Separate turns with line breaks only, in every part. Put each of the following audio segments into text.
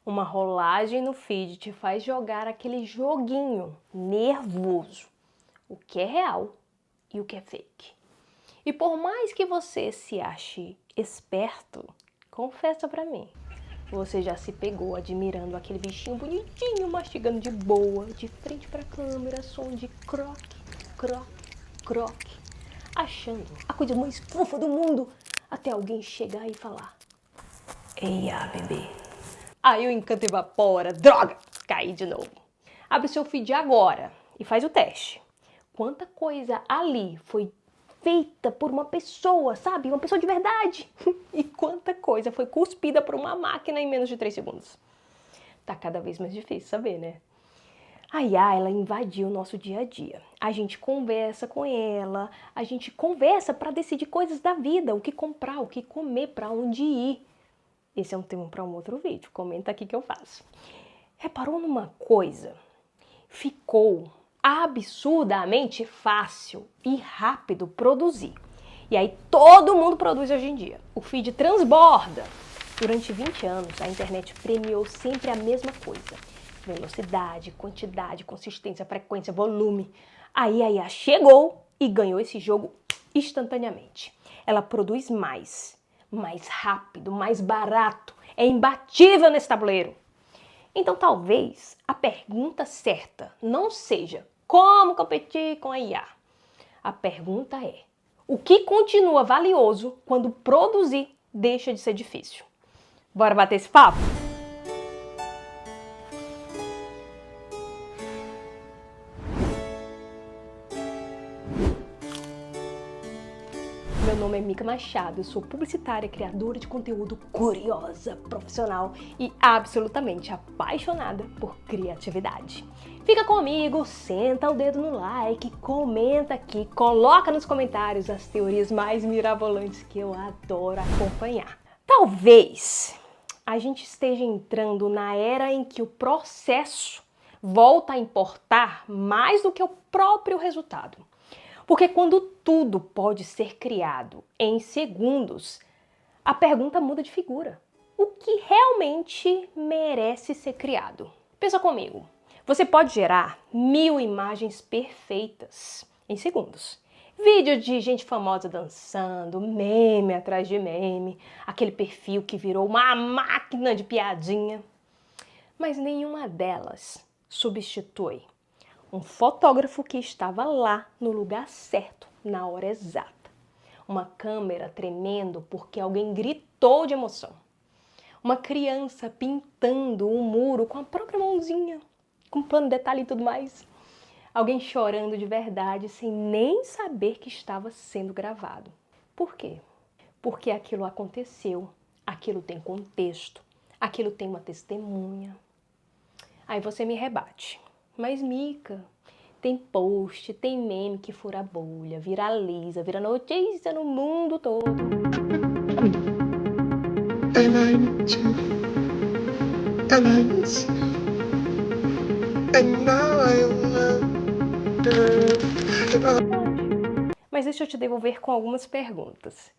Uma rolagem no feed te faz jogar aquele joguinho nervoso. O que é real e o que é fake. E por mais que você se ache esperto, confessa pra mim, você já se pegou admirando aquele bichinho bonitinho, mastigando de boa, de frente pra câmera, som de croque, croque, croque, achando a coisa mais fofa do mundo, até alguém chegar e falar: "Eia, bebê." Aí o encanto evapora, droga, caí de novo. Abre seu feed agora e faz o teste. Quanta coisa ali foi feita por uma pessoa, sabe? Uma pessoa de verdade. E quanta coisa foi cuspida por uma máquina em menos de 3 segundos. Tá cada vez mais difícil saber, né? A IA, ela invadiu o nosso dia a dia. A gente conversa com ela, a gente conversa para decidir coisas da vida, o que comprar, o que comer, para onde ir. Esse é um tema para um outro vídeo, comenta aqui que eu faço. Reparou numa coisa? Ficou absurdamente fácil e rápido produzir. E aí todo mundo produz hoje em dia. O feed transborda. Durante 20 anos, a internet premiou sempre a mesma coisa. Velocidade, quantidade, consistência, frequência, volume. Aí a IA chegou e ganhou esse jogo instantaneamente. Ela produz mais rápido, mais barato. É imbatível nesse tabuleiro. Então talvez a pergunta certa não seja como competir com a IA. A pergunta é: o que continua valioso quando produzir deixa de ser difícil? Bora bater esse papo? Meu nome é Mica Machado, eu sou publicitária, criadora de conteúdo, curiosa, profissional e absolutamente apaixonada por criatividade. Fica comigo, senta o dedo no like, comenta aqui, coloca nos comentários as teorias mais mirabolantes que eu adoro acompanhar. Talvez a gente esteja entrando na era em que o processo volta a importar mais do que o próprio resultado. Porque quando tudo pode ser criado em segundos, a pergunta muda de figura. O que realmente merece ser criado? Pensa comigo. Você pode gerar 1000 imagens perfeitas em segundos. Vídeo de gente famosa dançando, meme atrás de meme, aquele perfil que virou uma máquina de piadinha. Mas nenhuma delas substitui um fotógrafo que estava lá no lugar certo, na hora exata. Uma câmera tremendo porque alguém gritou de emoção. Uma criança pintando um muro com a própria mãozinha, com plano de detalhe e tudo mais. Alguém chorando de verdade sem nem saber que estava sendo gravado. Por quê? Porque aquilo aconteceu, aquilo tem contexto, aquilo tem uma testemunha. Aí você me rebate. Mas Mica, tem post, tem meme que fura a bolha, viraliza, vira notícia no mundo todo. Mas deixa eu te devolver com algumas perguntas.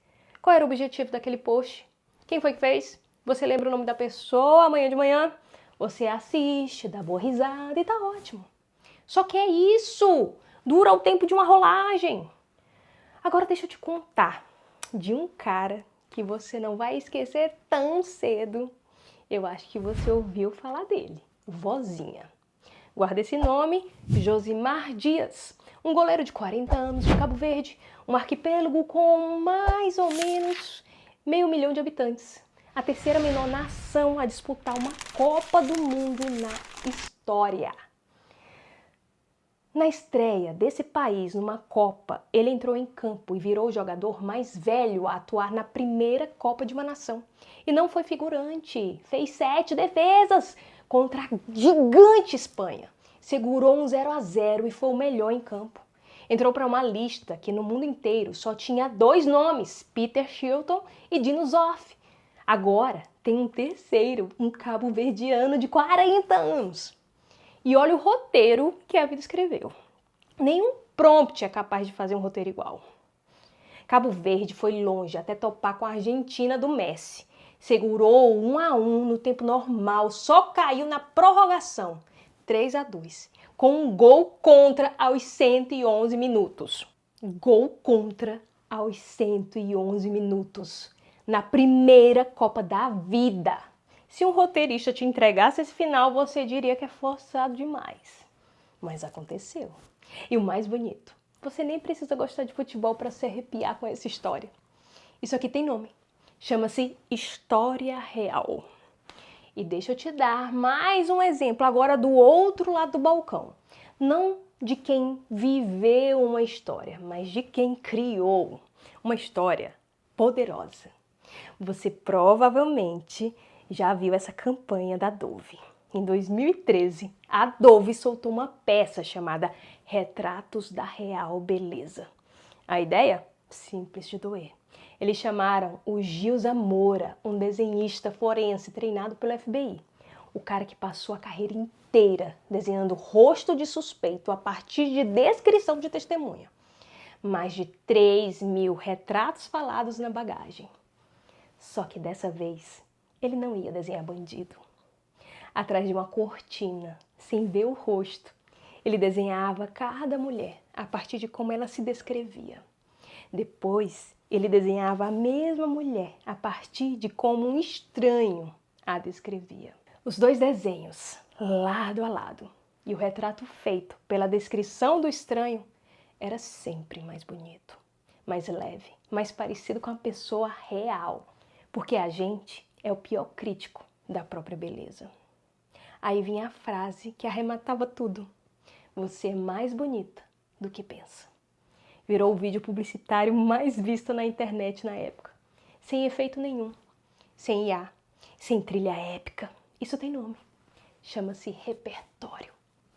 Qual era o objetivo daquele post? Quem foi que fez? Você lembra o nome da pessoa amanhã de manhã? Você assiste, dá boa risada e tá ótimo. Só que é isso! Dura o tempo de uma rolagem. Agora deixa eu te contar de um cara que você não vai esquecer tão cedo. Eu acho que você ouviu falar dele, Vozinha. Guarda esse nome, Josimar Dias. Um goleiro de 40 anos de Cabo Verde, um arquipélago com mais ou menos 500 mil de habitantes. A terceira menor nação a disputar uma Copa do Mundo na história. Na estreia desse país numa Copa, ele entrou em campo e virou o jogador mais velho a atuar na primeira Copa de uma nação. E não foi figurante, fez 7 defesas contra a gigante Espanha. Segurou um 0-0 e foi o melhor em campo. Entrou para uma lista que no mundo inteiro só tinha 2 nomes, Peter Shilton e Dino Zoff. Agora tem um terceiro, um cabo-verdiano de 40 anos. E olha o roteiro que a vida escreveu. Nenhum prompt é capaz de fazer um roteiro igual. Cabo Verde foi longe até topar com a Argentina do Messi. Segurou 1-1 no tempo normal, só caiu na prorrogação, 3-2, com um gol contra aos 111 minutos. Gol contra aos 111 minutos, na primeira Copa da vida. Se um roteirista te entregasse esse final, você diria que é forçado demais. Mas aconteceu. E o mais bonito, você nem precisa gostar de futebol para se arrepiar com essa história. Isso aqui tem nome. Chama-se História Real. E deixa eu te dar mais um exemplo agora do outro lado do balcão. Não de quem viveu uma história, mas de quem criou uma história poderosa. Você provavelmente já viu essa campanha da Dove. Em 2013, a Dove soltou uma peça chamada Retratos da Real Beleza. A ideia? Simples de doer. Eles chamaram o Gil Zamora, um desenhista forense treinado pelo FBI. O cara que passou a carreira inteira desenhando rosto de suspeito a partir de descrição de testemunha. Mais de 3.000 retratos falados na bagagem. Só que dessa vez, ele não ia desenhar bandido. Atrás de uma cortina, sem ver o rosto, ele desenhava cada mulher a partir de como ela se descrevia. Depois, ele desenhava a mesma mulher a partir de como um estranho a descrevia. Os dois desenhos, lado a lado, e o retrato feito pela descrição do estranho era sempre mais bonito, mais leve, mais parecido com a pessoa real, porque a gente é o pior crítico da própria beleza. Aí vinha a frase que arrematava tudo: você é mais bonita do que pensa. Virou o vídeo publicitário mais visto na internet na época. Sem efeito nenhum, sem IA, sem trilha épica. Isso tem nome. Chama-se repertório.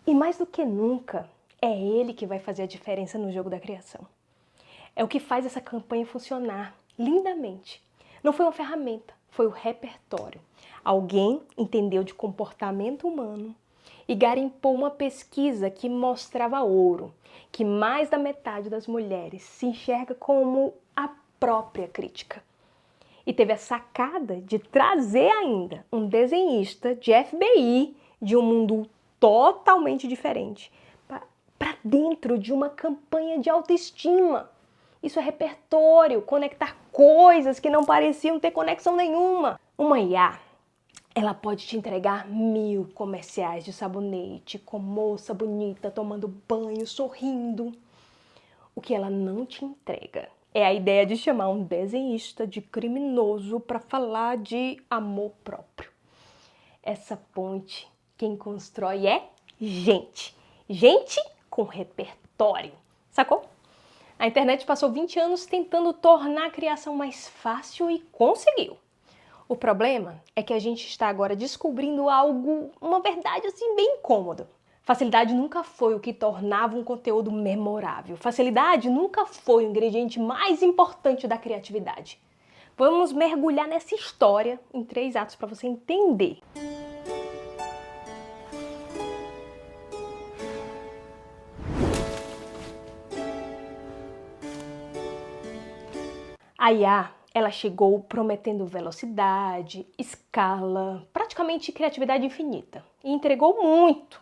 E mais do que nunca, é ele que vai fazer a diferença no jogo da criação. É o que faz essa campanha funcionar lindamente. Não foi uma ferramenta, foi o repertório. Alguém entendeu de comportamento humano e garimpou uma pesquisa que mostrava ouro, que mais da metade das mulheres se enxerga como a própria crítica. E teve a sacada de trazer ainda um desenhista de FBI de um mundo totalmente diferente para dentro de uma campanha de autoestima. Isso é repertório, conectar coisas que não pareciam ter conexão nenhuma. Uma IA, ela pode te entregar 1000 comerciais de sabonete com moça bonita tomando banho, sorrindo. O que ela não te entrega é a ideia de chamar um desenhista de criminoso para falar de amor próprio. Essa ponte, quem constrói é gente. Gente com repertório. Sacou? A internet passou 20 anos tentando tornar a criação mais fácil e conseguiu. O problema é que a gente está agora descobrindo algo, uma verdade assim bem incômoda. Facilidade nunca foi o que tornava um conteúdo memorável. Facilidade nunca foi o ingrediente mais importante da criatividade. Vamos mergulhar nessa história em 3 atos para você entender. A IA, ela chegou prometendo velocidade, escala, praticamente criatividade infinita. E entregou muito.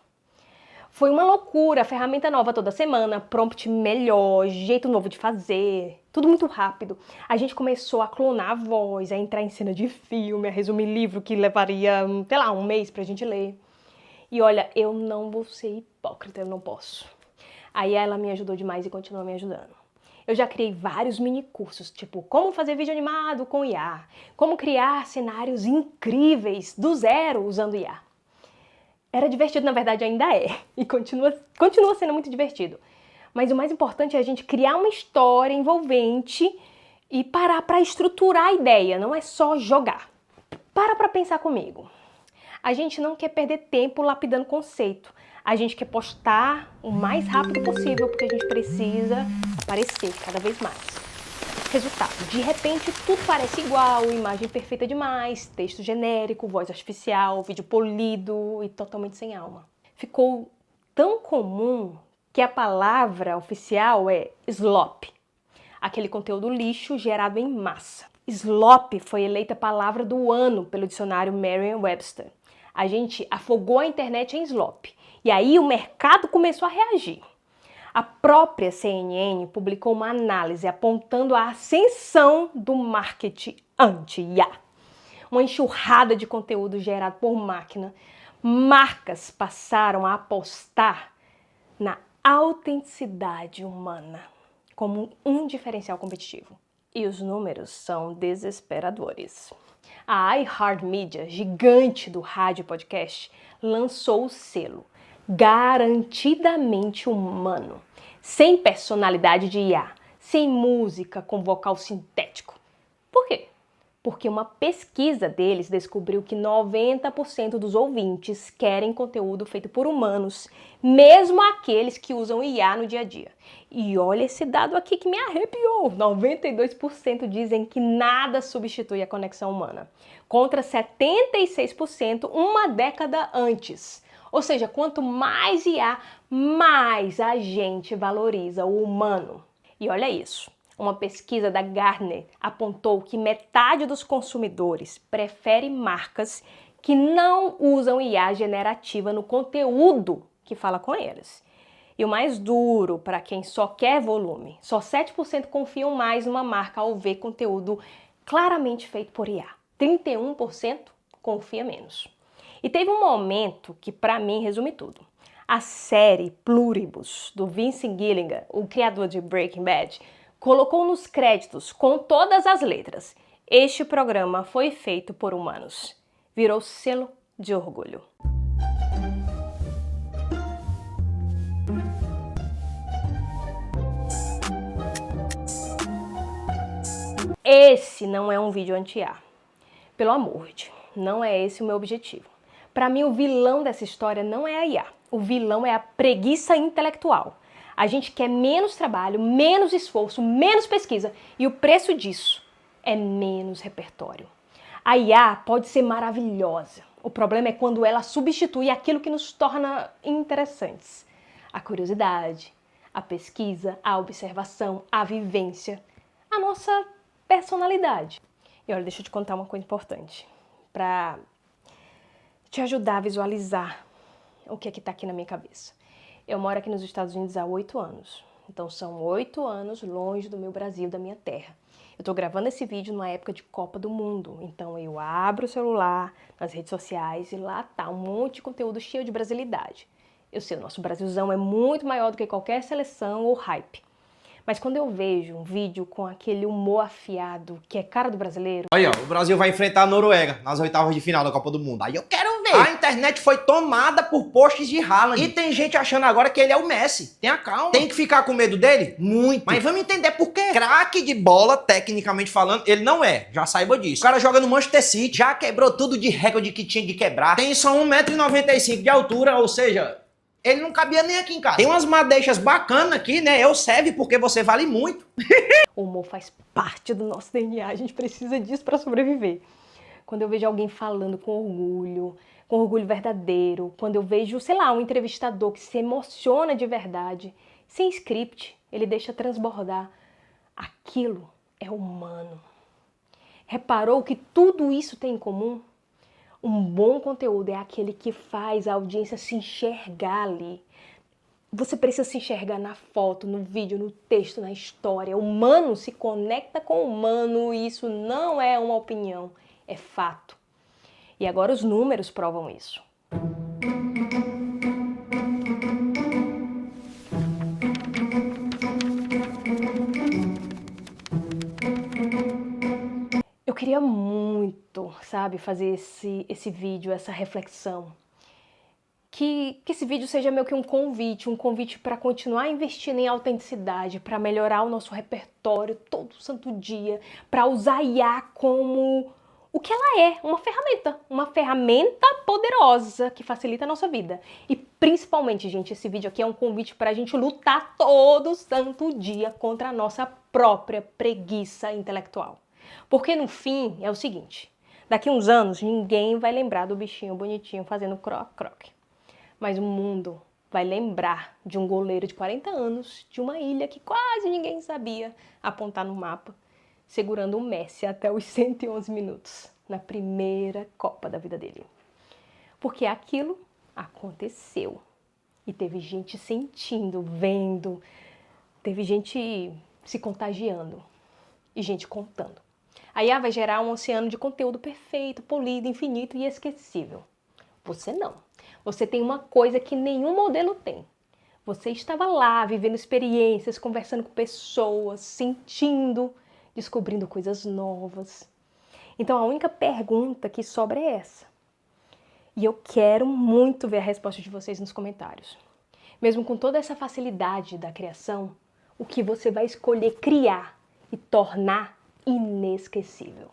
Foi uma loucura, ferramenta nova toda semana, prompt melhor, jeito novo de fazer, tudo muito rápido. A gente começou a clonar a voz, a entrar em cena de filme, a resumir livro que levaria, sei lá, 1 mês pra gente ler. E olha, eu não vou ser hipócrita, eu não posso. Aí ela me ajudou demais e continua me ajudando. Eu já criei vários mini cursos, tipo como fazer vídeo animado com IA, como criar cenários incríveis do zero usando IA. Era divertido, na verdade ainda é, e continua sendo muito divertido. Mas o mais importante é a gente criar uma história envolvente e parar para estruturar a ideia, não é só jogar. Para pensar comigo. A gente não quer perder tempo lapidando conceito. A gente quer postar o mais rápido possível, porque a gente precisa aparecer cada vez mais. Resultado, de repente tudo parece igual, imagem perfeita demais, texto genérico, voz artificial, vídeo polido e totalmente sem alma. Ficou tão comum que a palavra oficial é slop, aquele conteúdo lixo gerado em massa. Slop foi eleita a palavra do ano pelo dicionário Merriam-Webster. A gente afogou a internet em slop. E aí o mercado começou a reagir. A própria CNN publicou uma análise apontando a ascensão do marketing anti-IA. Uma enxurrada de conteúdo gerado por máquina. Marcas passaram a apostar na autenticidade humana como um diferencial competitivo. E os números são desesperadores. A iHeartMedia, gigante do rádio e podcast, lançou o selo garantidamente humano, sem personalidade de IA, sem música com vocal sintético. Por quê? Porque uma pesquisa deles descobriu que 90% dos ouvintes querem conteúdo feito por humanos, mesmo aqueles que usam IA no dia a dia. E olha esse dado aqui que me arrepiou. 92% dizem que nada substitui a conexão humana, contra 76% uma década antes. Ou seja, quanto mais IA, mais a gente valoriza o humano. E olha isso. Uma pesquisa da Gartner apontou que metade dos consumidores prefere marcas que não usam IA generativa no conteúdo que fala com eles. E o mais duro para quem só quer volume, só 7% confiam mais numa marca ao ver conteúdo claramente feito por IA. 31% confia menos. E teve um momento que para mim resume tudo. A série Pluribus, do Vince Gilligan, o criador de Breaking Bad, colocou nos créditos, com todas as letras, este programa foi feito por humanos. Virou selo de orgulho. Esse não é um vídeo anti-IA. Pelo amor de Deus, não é esse o meu objetivo. Para mim, o vilão dessa história não é a IA. O vilão é a preguiça intelectual. A gente quer menos trabalho, menos esforço, menos pesquisa e o preço disso é menos repertório. A IA pode ser maravilhosa. O problema é quando ela substitui aquilo que nos torna interessantes. A curiosidade, a pesquisa, a observação, a vivência, a nossa personalidade. E olha, deixa eu te contar uma coisa importante para te ajudar a visualizar o que é que está aqui na minha cabeça. Eu moro aqui nos Estados Unidos há 8 anos, então são 8 anos longe do meu Brasil, da minha terra. Eu tô gravando esse vídeo numa época de Copa do Mundo, então eu abro o celular, nas redes sociais e lá tá um monte de conteúdo cheio de brasilidade. Eu sei, o nosso Brasilzão é muito maior do que qualquer seleção ou hype. Mas quando eu vejo um vídeo com aquele humor afiado, que é cara do brasileiro...
Olha, o Brasil vai enfrentar a Noruega nas oitavas de final da Copa do Mundo. Aí eu quero ver. A internet foi tomada por posts de Haaland. E tem gente achando agora que ele é o Messi. Tenha calma. Tem que ficar com medo dele? Muito. Mas vamos entender por quê. Craque de bola, tecnicamente falando, ele não é. Já saiba disso. O cara joga no Manchester City, já quebrou tudo de recorde que tinha de quebrar. Tem só 1,95 m de altura, ou seja... ele não cabia nem aqui em casa. Tem umas madeixas bacanas aqui, né? Eu serve porque você vale muito.
O humor faz parte do nosso DNA, a gente precisa disso para sobreviver. Quando eu vejo alguém falando com orgulho verdadeiro, quando eu vejo, sei lá, um entrevistador que se emociona de verdade, sem script, ele deixa transbordar. Aquilo é humano. Reparou que tudo isso tem em comum? Um bom conteúdo é aquele que faz a audiência se enxergar ali. Você precisa se enxergar na foto, no vídeo, no texto, na história. O humano se conecta com o humano e isso não é uma opinião, é fato. E agora os números provam isso. Eu queria muito, sabe, fazer esse vídeo, essa reflexão. Que esse vídeo seja meio que um convite para continuar investindo em autenticidade, para melhorar o nosso repertório todo santo dia, para usar a IA como o que ela é, uma ferramenta poderosa que facilita a nossa vida. E principalmente, gente, esse vídeo aqui é um convite para a gente lutar todo santo dia contra a nossa própria preguiça intelectual. Porque no fim é o seguinte, daqui uns anos ninguém vai lembrar do bichinho bonitinho fazendo croc-croc. Mas o mundo vai lembrar de um goleiro de 40 anos, de uma ilha que quase ninguém sabia apontar no mapa, segurando o Messi até os 111 minutos, na primeira Copa da vida dele. Porque aquilo aconteceu. E teve gente sentindo, vendo, teve gente se contagiando e gente contando. A IA vai gerar um oceano de conteúdo perfeito, polido, infinito e esquecível. Você não. Você tem uma coisa que nenhum modelo tem. Você estava lá, vivendo experiências, conversando com pessoas, sentindo, descobrindo coisas novas. Então a única pergunta que sobra é essa. E eu quero muito ver a resposta de vocês nos comentários. Mesmo com toda essa facilidade da criação, o que você vai escolher criar e tornar inesquecível?